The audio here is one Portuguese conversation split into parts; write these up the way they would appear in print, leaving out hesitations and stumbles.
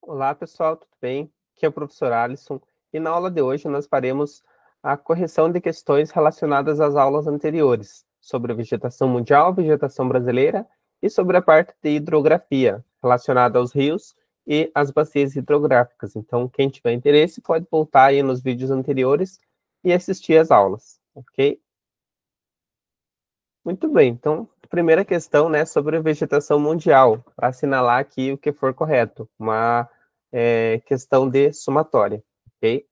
Olá, pessoal, tudo bem? Aqui é o professor Alisson e na aula de hoje nós faremos a correção de questões relacionadas às aulas anteriores, sobre a vegetação mundial, vegetação brasileira e sobre a parte de hidrografia, relacionada aos rios e às bacias hidrográficas. Então, quem tiver interesse pode voltar aí nos vídeos anteriores e assistir às aulas, ok? Muito bem, então, primeira questão, né, sobre a vegetação mundial, para assinalar aqui o que for correto, uma questão de somatória, ok?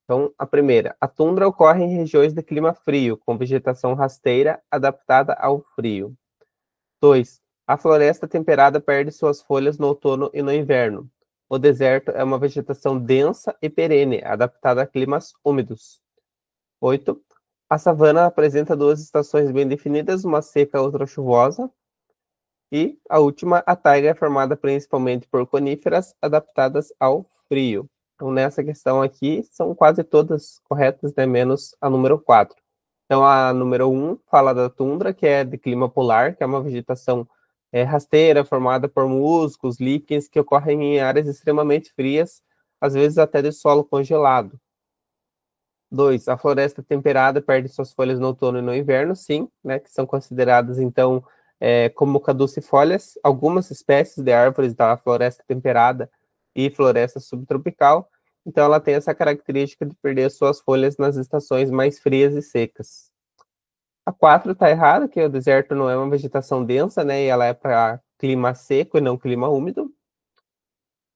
Então, a primeira, a tundra ocorre em regiões de clima frio, com vegetação rasteira adaptada ao frio. 2. A floresta temperada perde suas folhas no outono e no inverno. O deserto é uma vegetação densa e perene, adaptada a climas úmidos. 8. A savana apresenta duas estações bem definidas, uma seca e outra chuvosa. E a última, a taiga é formada principalmente por coníferas adaptadas ao frio. Então, nessa questão aqui, são quase todas corretas, né? Menos a número 4. Então, a número 1 fala da tundra, que é de clima polar, que é uma vegetação rasteira, formada por musgos, líquens, que ocorrem em áreas extremamente frias, às vezes até de solo congelado. 2. A floresta temperada perde suas folhas no outono e no inverno, sim, né, que são consideradas, então, como caducifólias, algumas espécies de árvores da floresta temperada e floresta subtropical, então ela tem essa característica de perder suas folhas nas estações mais frias e secas. A 4 está errada, que o deserto não é uma vegetação densa, né, e ela é para clima seco e não clima úmido.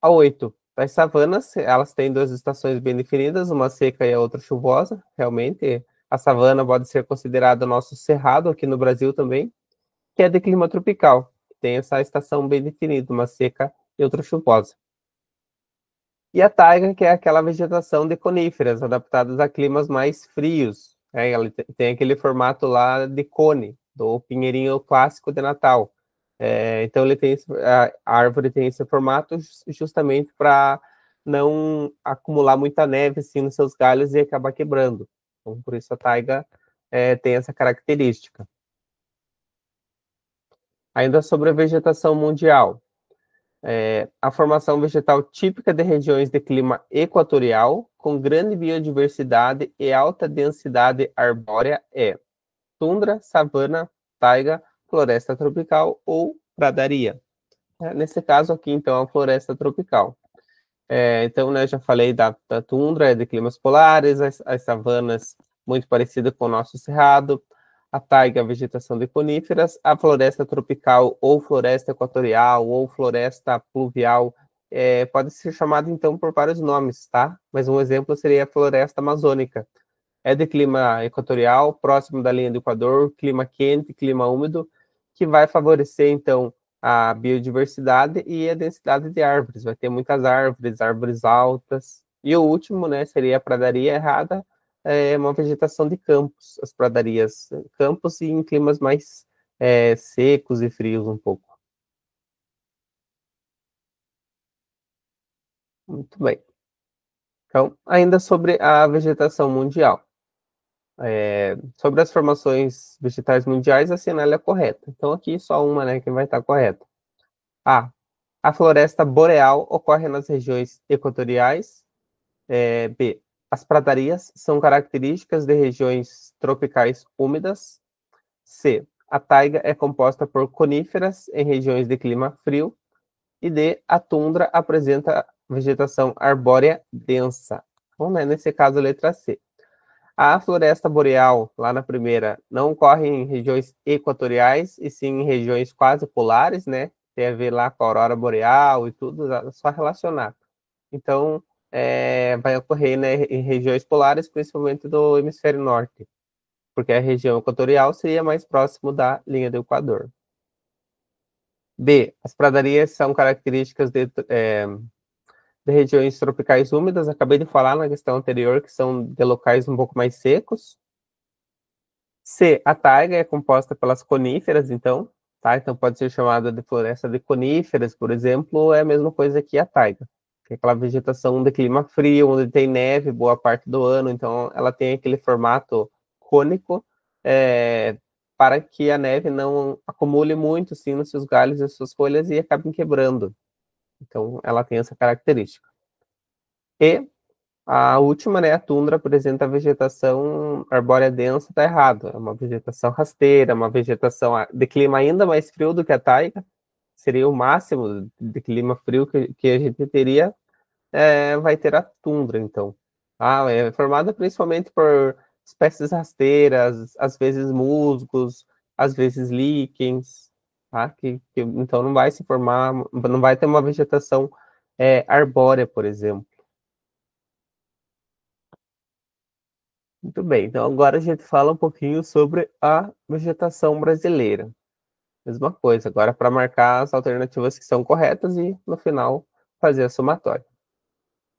A 8. As savanas, elas têm duas estações bem definidas, uma seca e a outra chuvosa. Realmente, a savana pode ser considerada o nosso cerrado aqui no Brasil também, que é de clima tropical. Tem essa estação bem definida, uma seca e outra chuvosa. E a taiga, que é aquela vegetação de coníferas, adaptadas a climas mais frios. Ela tem aquele formato lá de cone, do pinheirinho clássico de Natal. Então ele tem a árvore tem esse formato justamente para não acumular muita neve assim nos seus galhos e acabar quebrando. Então, por isso a taiga tem essa característica. Ainda sobre a vegetação mundial, a formação vegetal típica de regiões de clima equatorial, com grande biodiversidade e alta densidade arbórea é tundra, savana, taiga, floresta tropical ou pradaria. Nesse caso aqui, então, a floresta tropical. Então, né, já falei da tundra, é de climas polares, as savanas, muito parecida com o nosso cerrado, a taiga, a vegetação de coníferas, a floresta tropical, ou floresta equatorial, ou floresta pluvial, pode ser chamada, então, por vários nomes, tá? Mas um exemplo seria a floresta amazônica. É de clima equatorial, próximo da linha do Equador, clima quente, clima úmido, que vai favorecer, então, a biodiversidade e a densidade de árvores. Vai ter muitas árvores, árvores altas. E o último, né, seria a pradaria errada, uma vegetação de campos, as pradarias, campos e em climas mais secos e frios um pouco. Muito bem. Então, ainda sobre a vegetação mundial. Sobre as formações vegetais mundiais, assinale a correta. Então, aqui só uma, né, que vai estar correta. A. A floresta boreal ocorre nas regiões equatoriais. B. As pradarias são características de regiões tropicais úmidas. C. A taiga é composta por coníferas em regiões de clima frio. E D. A tundra apresenta vegetação arbórea densa. Então, né, nesse caso, a letra C. A floresta boreal, lá na primeira, não ocorre em regiões equatoriais, e sim em regiões quase polares, né? Tem a ver lá com a aurora boreal e tudo, é só relacionar. Então, vai ocorrer, né, em regiões polares, principalmente do hemisfério norte, porque a região equatorial seria mais próximo da linha do Equador. B. As pradarias são características de regiões tropicais úmidas, acabei de falar na questão anterior, que são de locais um pouco mais secos. C, a taiga é composta pelas coníferas, então, tá? Então pode ser chamada de floresta de coníferas, por exemplo, é a mesma coisa que a taiga, que é aquela vegetação de clima frio, onde tem neve boa parte do ano, então ela tem aquele formato cônico, para que a neve não acumule muito, assim, nos seus galhos e suas folhas e acabem quebrando. Então, ela tem essa característica. E a última, né, a tundra, apresenta vegetação arbórea densa, está errado. É uma vegetação rasteira, uma vegetação de clima ainda mais frio do que a taiga. Seria o máximo de clima frio que a gente teria, vai ter a tundra, então. É formada principalmente por espécies rasteiras, às vezes musgos, às vezes líquens, tá? Então não vai se formar, não vai ter uma vegetação arbórea, por exemplo. Muito bem, então agora a gente fala um pouquinho sobre a vegetação brasileira. Mesma coisa, agora para marcar as alternativas que são corretas e no final fazer a somatória.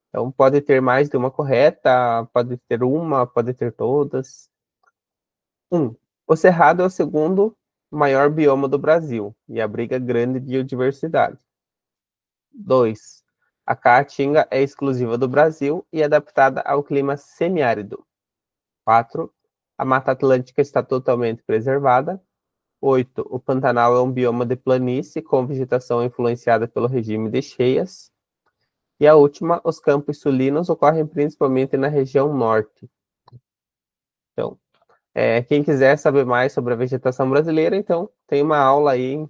Então pode ter mais de uma correta, pode ter uma, pode ter todas. 1. O Cerrado é o segundo maior bioma do Brasil e abriga grande biodiversidade. 2. A Caatinga é exclusiva do Brasil e adaptada ao clima semiárido. 4. A Mata Atlântica está totalmente preservada. 8. O Pantanal é um bioma de planície com vegetação influenciada pelo regime de cheias. E a última, os campos sulinos ocorrem principalmente na região norte. Então, quem quiser saber mais sobre a vegetação brasileira, então tem uma aula aí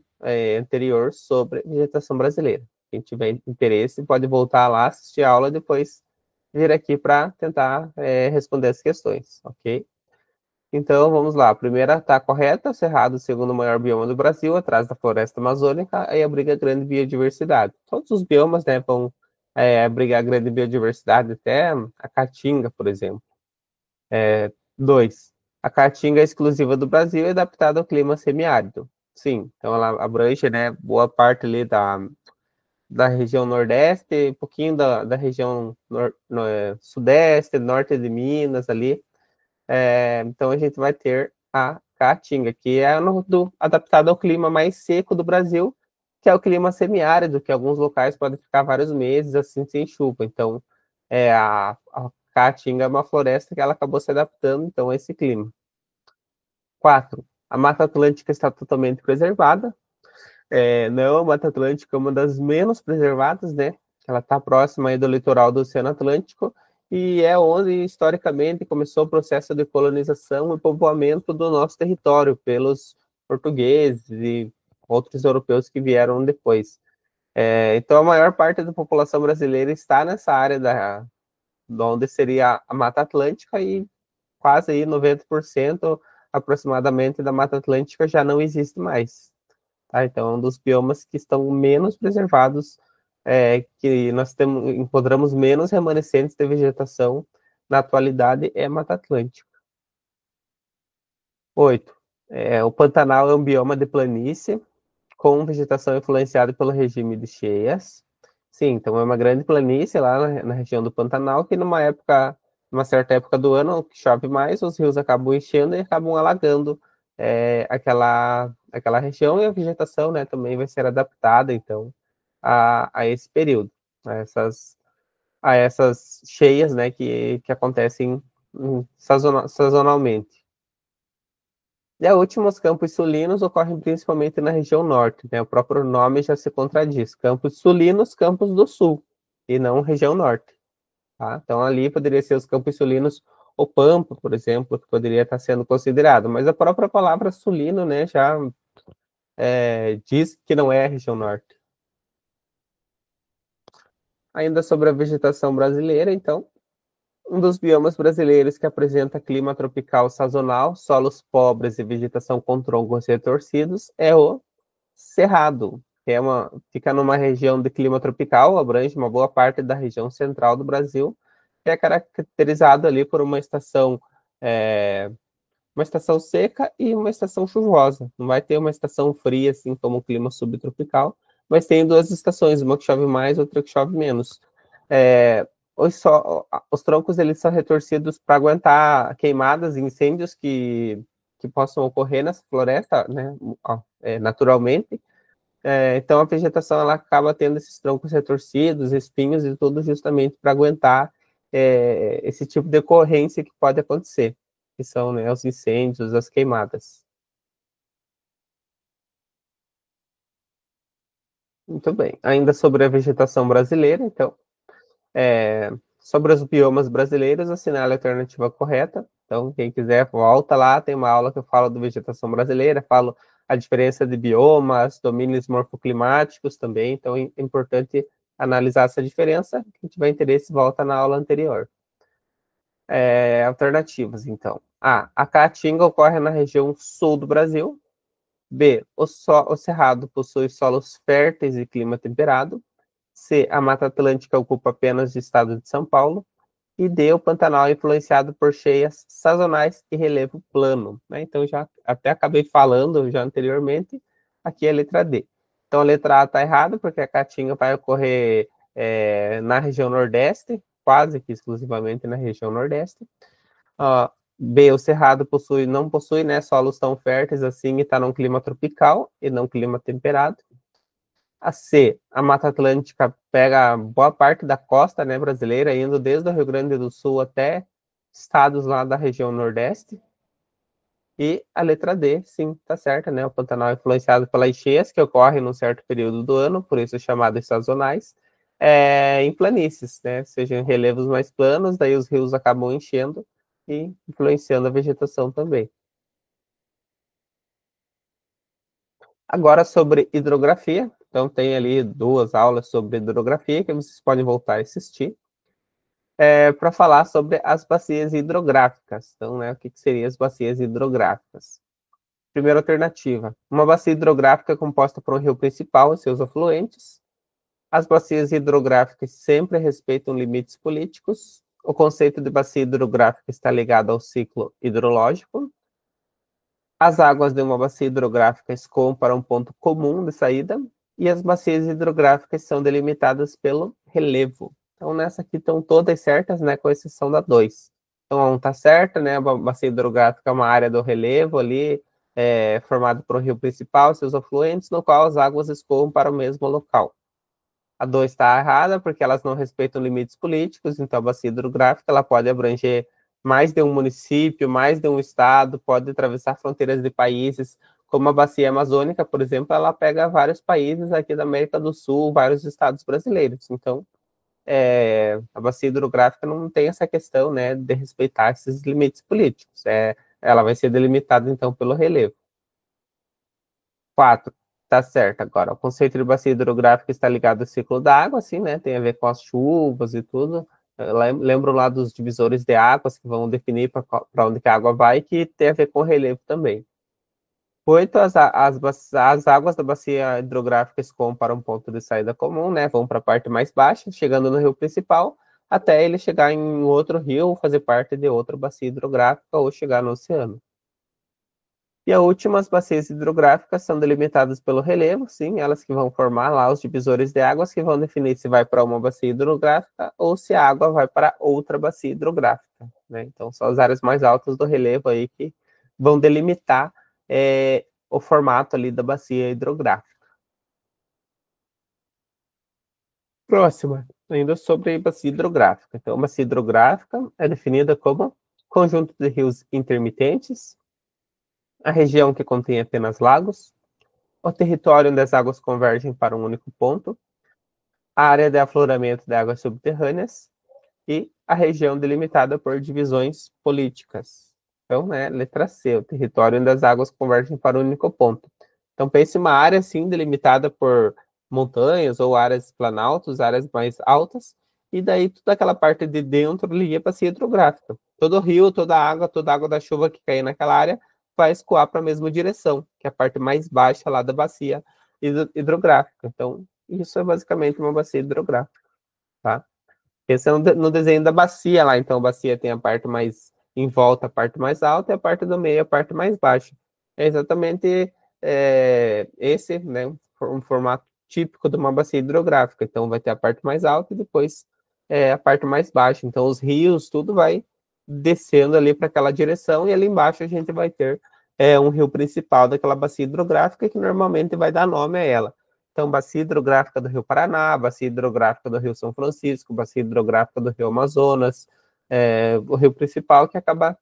anterior sobre vegetação brasileira. Quem tiver interesse pode voltar lá, assistir a aula e depois vir aqui para tentar responder as questões, ok? Então, vamos lá. A primeira está correta. O Cerrado, o segundo maior bioma do Brasil, atrás da floresta amazônica, aí abriga grande biodiversidade. Todos os biomas, né, vão abrigar grande biodiversidade, até a Caatinga, por exemplo. 2. A Caatinga é exclusiva do Brasil e adaptada ao clima semiárido. Sim, então ela abrange, né, boa parte ali da região nordeste, um pouquinho da região sudeste, norte de Minas ali. Então a gente vai ter a Caatinga, que é adaptada ao clima mais seco do Brasil, que é o clima semiárido, que alguns locais podem ficar vários meses assim sem chuva. Então, a Caatinga é uma floresta que ela acabou se adaptando então a esse clima. 4. A Mata Atlântica está totalmente preservada. Não, a Mata Atlântica é uma das menos preservadas, né? Ela está próxima aí do litoral do Oceano Atlântico e é onde, historicamente, começou o processo de colonização e povoamento do nosso território pelos portugueses e outros europeus que vieram depois. Então, a maior parte da população brasileira está nessa área de onde seria a Mata Atlântica e quase aí 90% aproximadamente da Mata Atlântica já não existe mais. Tá? Então, é um dos biomas que estão menos preservados, que nós encontramos menos remanescentes de vegetação na atualidade, é a Mata Atlântica. 8. O Pantanal é um bioma de planície, com vegetação influenciada pelo regime de cheias. Sim, então é uma grande planície lá na região do Pantanal, que numa certa época do ano, que chove mais, os rios acabam enchendo e acabam alagando aquela região, e a vegetação, né, também vai ser adaptada, então, a esse período, a essas cheias, né, que acontecem sazonalmente. E a última, os campos sulinos ocorrem principalmente na região norte, né? O próprio nome já se contradiz. Campos sulinos, campos do sul, e não região norte, tá? Então ali poderia ser os campos sulinos, o Pampa, por exemplo, que poderia estar sendo considerado, mas a própria palavra sulino, né, já diz que não é a região norte. Ainda sobre a vegetação brasileira, então, um dos biomas brasileiros que apresenta clima tropical sazonal, solos pobres e vegetação com troncos retorcidos é o Cerrado, que fica numa região de clima tropical, abrange uma boa parte da região central do Brasil, que é caracterizado ali por uma estação seca e uma estação chuvosa. Não vai ter uma estação fria, assim como o clima subtropical, mas tem duas estações, uma que chove mais, outra que chove menos. É, os troncos eles são retorcidos para aguentar queimadas e incêndios que possam ocorrer nessa floresta, né, naturalmente. Então a vegetação ela acaba tendo esses troncos retorcidos, espinhos e tudo justamente para aguentar esse tipo de ocorrência que pode acontecer, que são, né, os incêndios, as queimadas. Muito bem. Ainda sobre a vegetação brasileira, então, sobre os biomas brasileiros, assinale a alternativa correta. Então, quem quiser, volta lá, tem uma aula que eu falo de vegetação brasileira, falo a diferença de biomas, domínios morfoclimáticos também, então é importante analisar essa diferença. Quem tiver interesse, volta na aula anterior. Alternativas, então. A caatinga ocorre na região sul do Brasil. B, o cerrado possui solos férteis e clima temperado. C, a Mata Atlântica ocupa apenas o estado de São Paulo. E D, o Pantanal é influenciado por cheias sazonais e relevo plano. Né? Então, já até acabei falando já anteriormente, aqui é a letra D. Então, a letra A está errada, porque a caatinga vai ocorrer na região Nordeste, quase que exclusivamente na região Nordeste. B, o Cerrado não possui, né, solos tão férteis assim e está num clima tropical e não clima temperado. A C, a Mata Atlântica pega boa parte da costa, né, brasileira, indo desde o Rio Grande do Sul até estados lá da região Nordeste. E a letra D, sim, tá certa, né? O Pantanal é influenciado pelas cheias que ocorrem num certo período do ano, por isso chamadas sazonais, em planícies, né? Sejam em relevos mais planos, daí os rios acabam enchendo e influenciando a vegetação também. Agora sobre hidrografia, então tem ali 2 aulas sobre hidrografia que vocês podem voltar a assistir, para falar sobre as bacias hidrográficas. Então, né, o que seriam as bacias hidrográficas? Primeira alternativa, uma bacia hidrográfica composta por um rio principal e seus afluentes. As bacias hidrográficas sempre respeitam limites políticos. O conceito de bacia hidrográfica está ligado ao ciclo hidrológico. As águas de uma bacia hidrográfica escoam para um ponto comum de saída e as bacias hidrográficas são delimitadas pelo relevo. Então, nessa aqui estão todas certas, né, com exceção da 2. Então, a 1 está certa, né, a bacia hidrográfica é uma área do relevo ali, formado por um rio principal e seus afluentes, no qual as águas escoam para o mesmo local. A 2 está errada, porque elas não respeitam limites políticos, então a bacia hidrográfica ela pode abranger mais de um município, mais de um estado, pode atravessar fronteiras de países, como a bacia amazônica, por exemplo, ela pega vários países aqui da América do Sul, vários estados brasileiros. Então, a bacia hidrográfica não tem essa questão, né, de respeitar esses limites políticos. Ela vai ser delimitada, então, pelo relevo. 4, tá certo agora. O conceito de bacia hidrográfica está ligado ao ciclo da água, assim, né? Tem a ver com as chuvas e tudo. Eu lembro lá dos divisores de águas que vão definir para onde que a água vai, que tem a ver com o relevo também. 8, as águas da bacia hidrográfica escoam para um ponto de saída comum, né? Vão para a parte mais baixa, chegando no rio principal, até ele chegar em outro rio, fazer parte de outra bacia hidrográfica ou chegar no oceano. E a última, as bacias hidrográficas são delimitadas pelo relevo, sim, elas que vão formar lá os divisores de águas que vão definir se vai para uma bacia hidrográfica ou se a água vai para outra bacia hidrográfica, né? Então, são as áreas mais altas do relevo aí que vão delimitar o formato ali da bacia hidrográfica. Próxima, ainda sobre bacia hidrográfica. Então, bacia hidrográfica é definida como conjunto de rios intermitentes, a região que contém apenas lagos, o território onde as águas convergem para um único ponto, a área de afloramento de águas subterrâneas e a região delimitada por divisões políticas. Então, né, letra C, o território onde as águas convergem para um único ponto. Então, pense uma área, assim, delimitada por montanhas ou áreas planaltos, áreas mais altas, e daí toda aquela parte de dentro liga para a hidrográfica. Todo rio, toda a água da chuva que cair naquela área vai escoar para a mesma direção, que é a parte mais baixa lá da bacia hidrográfica. Então, isso é basicamente uma bacia hidrográfica, tá? Pensando no desenho da bacia lá, então a bacia tem a parte mais em volta, a parte mais alta, e a parte do meio, a parte mais baixa. É exatamente esse, né, um formato típico de uma bacia hidrográfica. Então vai ter a parte mais alta e depois a parte mais baixa. Então os rios, tudo vai descendo ali para aquela direção e ali embaixo a gente vai ter um rio principal daquela bacia hidrográfica que normalmente vai dar nome a ela. Então, bacia hidrográfica do Rio Paraná, bacia hidrográfica do Rio São Francisco, bacia hidrográfica do Rio Amazonas, o rio principal que acaba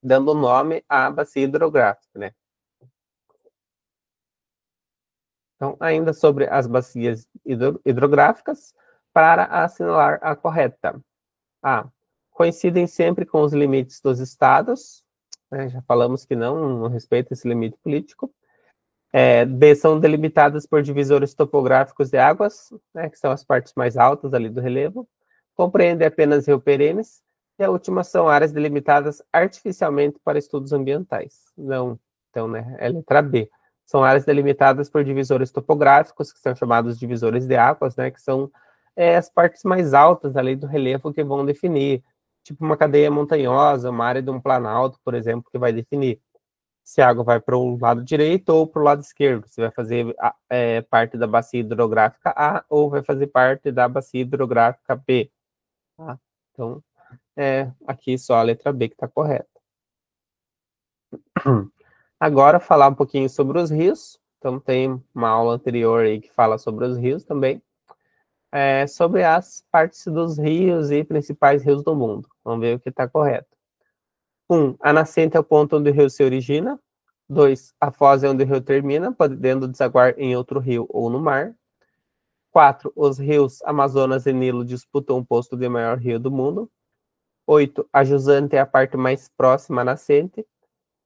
dando nome à bacia hidrográfica, né? Então, ainda sobre as bacias hidrográficas, para assinalar a correta. A. Coincidem sempre com os limites dos estados, né, já falamos que não respeita esse limite político. B. São delimitadas por divisores topográficos de águas, né, que são as partes mais altas ali do relevo. Compreende apenas rio perenes. E a última são áreas delimitadas artificialmente para estudos ambientais. Não, então, né, é letra B. São áreas delimitadas por divisores topográficos, que são chamados divisores de águas, né, que são as partes mais altas ali do relevo que vão definir, tipo uma cadeia montanhosa, uma área de um planalto, por exemplo, que vai definir se a água vai para o lado direito ou para o lado esquerdo, se vai fazer parte da bacia hidrográfica A ou vai fazer parte da bacia hidrográfica B. Tá? Então, aqui só a letra B que está correta. Agora, falar um pouquinho sobre os rios. Então, tem uma aula anterior aí que fala sobre os rios também. Sobre as partes dos rios e principais rios do mundo. Vamos ver o que está correto. 1. A nascente é o ponto onde o rio se origina. 2. A foz é onde o rio termina, podendo desaguar em outro rio ou no mar. 4. Os rios Amazonas e Nilo disputam o posto de maior rio do mundo. 8. A jusante é a parte mais próxima à nascente.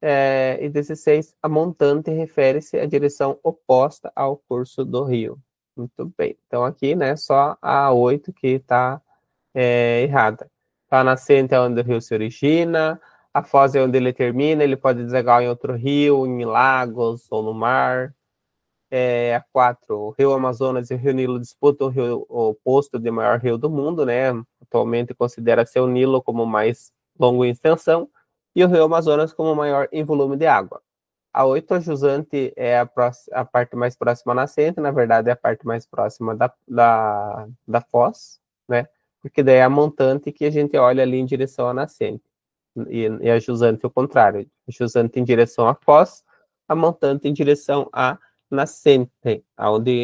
E 16. A montante refere-se à direção oposta ao curso do rio. Muito bem. Então, aqui, né, só a 8 que está errada. Então, a nascente é onde o rio se origina, a foz é onde ele termina, ele pode desaguar em outro rio, em lagos ou no mar. A 4, o rio Amazonas e o rio Nilo disputam o posto de maior rio do mundo, né? Atualmente considera-se o Nilo como mais longo em extensão e o rio Amazonas como maior em volume de água. A 8, a jusante é a parte mais próxima à nascente, na verdade é a parte mais próxima da foz, né? Porque daí é a montante que a gente olha ali em direção à nascente. E a jusante é o contrário. A jusante em direção à foz, a montante em direção à nascente,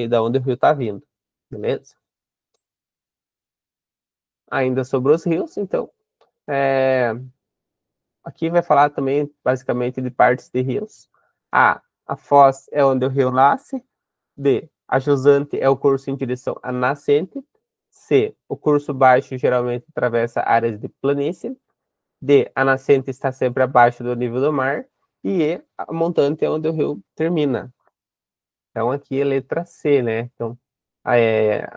da onde o rio está vindo. Beleza? Ainda sobre os rios, então. Aqui vai falar também, basicamente, de partes de rios. A foz é onde o rio nasce. B, a jusante é o curso em direção à nascente. C, o curso baixo geralmente atravessa áreas de planície. D, a nascente está sempre abaixo do nível do mar. E E, a montante é onde o rio termina. Então, aqui é letra C, né? Então,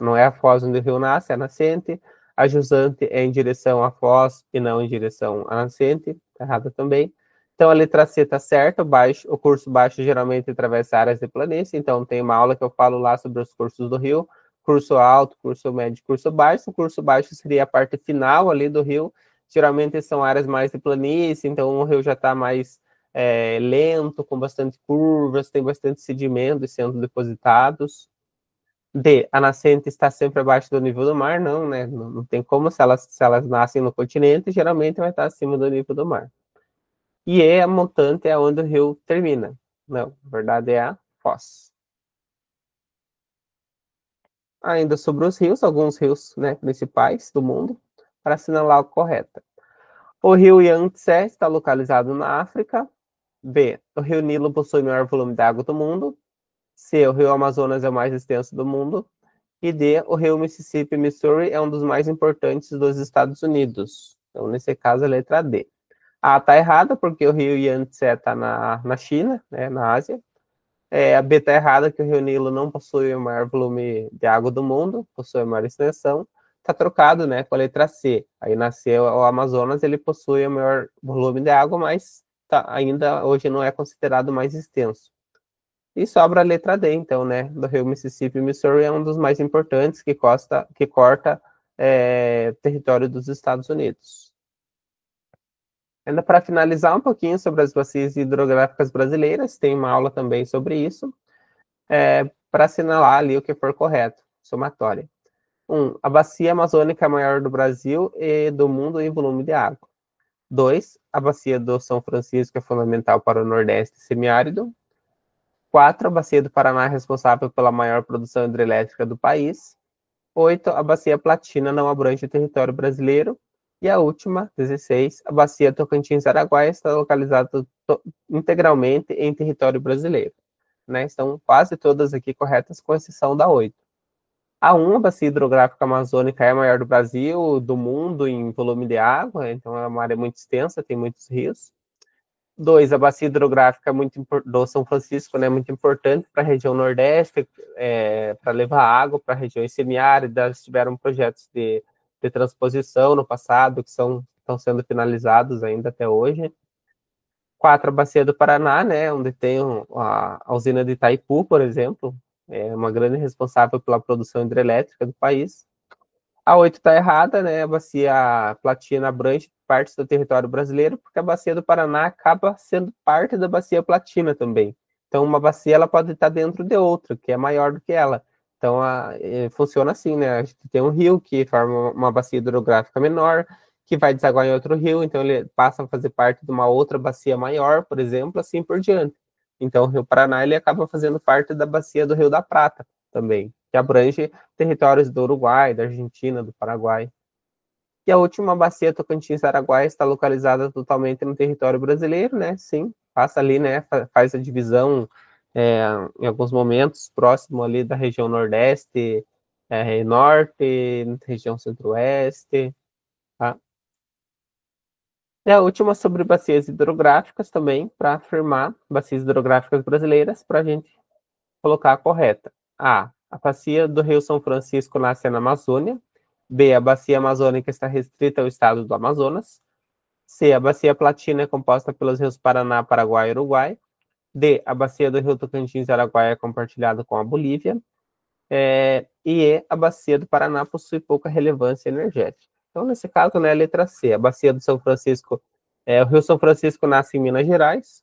não é a foz onde o rio nasce, é a nascente. A jusante é em direção à foz e não em direção à nascente. Tá errado também. Então, a letra C está certa. O curso baixo geralmente atravessa áreas de planície. Então, tem uma aula que eu falo lá sobre os cursos do rio. Curso alto, curso médio, curso baixo. O curso baixo seria a parte final ali do rio. Geralmente são áreas mais de planície. Então, o rio já está mais lento, com bastante curvas, tem bastante sedimentos sendo depositados. D, a nascente está sempre abaixo do nível do mar, não, né? Não tem como, se elas nascem no continente, geralmente vai estar acima do nível do mar. E E, a montante, é onde o rio termina. Não, na verdade é a foz. Ainda sobre os rios, alguns rios, né, principais do mundo, para assinalar o correto. O rio Yangtze está localizado na África. B, o rio Nilo possui o maior volume de água do mundo. C, o rio Amazonas é o mais extenso do mundo. E D, o rio Mississippi, Missouri, é um dos mais importantes dos Estados Unidos. Então, nesse caso, a letra D. A está errada, porque o rio Yangtze está na China, né, na Ásia. A B está errada, que o rio Nilo não possui o maior volume de água do mundo, possui a maior extensão. Está trocado, né, com a letra C. Aí nasceu o Amazonas, ele possui o maior volume de água, mas ainda hoje não é considerado mais extenso. E sobra a letra D, então, né, do rio Mississippi, Missouri, é um dos mais importantes que corta território dos Estados Unidos. Ainda para finalizar um pouquinho sobre as bacias hidrográficas brasileiras, tem uma aula também sobre isso, para assinalar ali o que for correto, somatória. 1. A bacia amazônica é a maior do Brasil e do mundo em volume de água. 2. A bacia do São Francisco é fundamental para o Nordeste semiárido. 4. A bacia do Paraná é responsável pela maior produção hidrelétrica do país. 8. A bacia Platina não abrange o território brasileiro. E a última, 16, a bacia Tocantins-Araguaia está localizada integralmente em território brasileiro. né? Estão quase todas aqui corretas, com exceção da 8. A 1, a bacia hidrográfica amazônica, é a maior do Brasil, do mundo em volume de água, então é uma área muito extensa, tem muitos rios. 2, a bacia hidrográfica do São Francisco, né, muito importante para a região Nordeste, para levar água para regiões semiáridas. Tiveram projetos de transposição no passado, que estão sendo finalizados ainda até hoje. 4, a bacia do Paraná, né, onde tem a usina de Itaipu, por exemplo, é uma grande responsável pela produção hidrelétrica do país. A 8 está errada, né? A bacia Platina abrange partes do território brasileiro, porque a bacia do Paraná acaba sendo parte da bacia Platina também. Então, uma bacia ela pode estar dentro de outra, que é maior do que ela. Então, funciona assim, né? A gente tem um rio que forma uma bacia hidrográfica menor, que vai desaguar em outro rio, então ele passa a fazer parte de uma outra bacia maior, por exemplo, assim por diante. Então, o Rio Paraná ele acaba fazendo parte da bacia do Rio da Prata também, que abrange territórios do Uruguai, da Argentina, do Paraguai. E a última bacia Tocantins-Araguaia está localizada totalmente no território brasileiro, né? Sim, passa ali, né? Faz a divisão em alguns momentos, próximo ali da região Nordeste, Norte, região Centro-Oeste, tá? E a última sobre bacias hidrográficas também, para afirmar bacias hidrográficas brasileiras, para a gente colocar a correta. A bacia do Rio São Francisco nasce na Amazônia. B, a bacia amazônica está restrita ao estado do Amazonas. C, a bacia platina é composta pelos rios Paraná, Paraguai e Uruguai. D, a bacia do Rio Tocantins e Araguaia é compartilhada com a Bolívia. E a bacia do Paraná possui pouca relevância energética. Então, nesse caso, né, a letra C, a bacia do São Francisco, o Rio São Francisco nasce em Minas Gerais.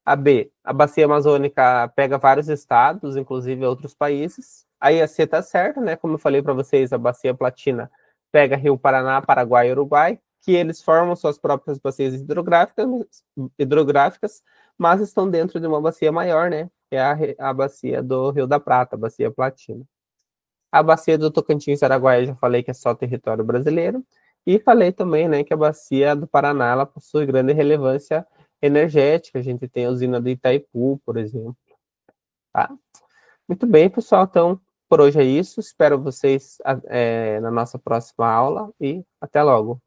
A B, a bacia amazônica pega vários estados, inclusive outros países. Aí a C está certa, né? Como eu falei para vocês, a bacia platina pega Rio Paraná, Paraguai e Uruguai, que eles formam suas próprias bacias hidrográficas, mas estão dentro de uma bacia maior, né? Que é a bacia do Rio da Prata, a bacia platina. A bacia do Tocantins e Araguaia, já falei que é só território brasileiro. E falei também, né, que a bacia do Paraná, ela possui grande relevância energética. A gente tem a usina do Itaipu, por exemplo. Tá? Muito bem, pessoal. Então, por hoje é isso. Espero vocês na nossa próxima aula e até logo.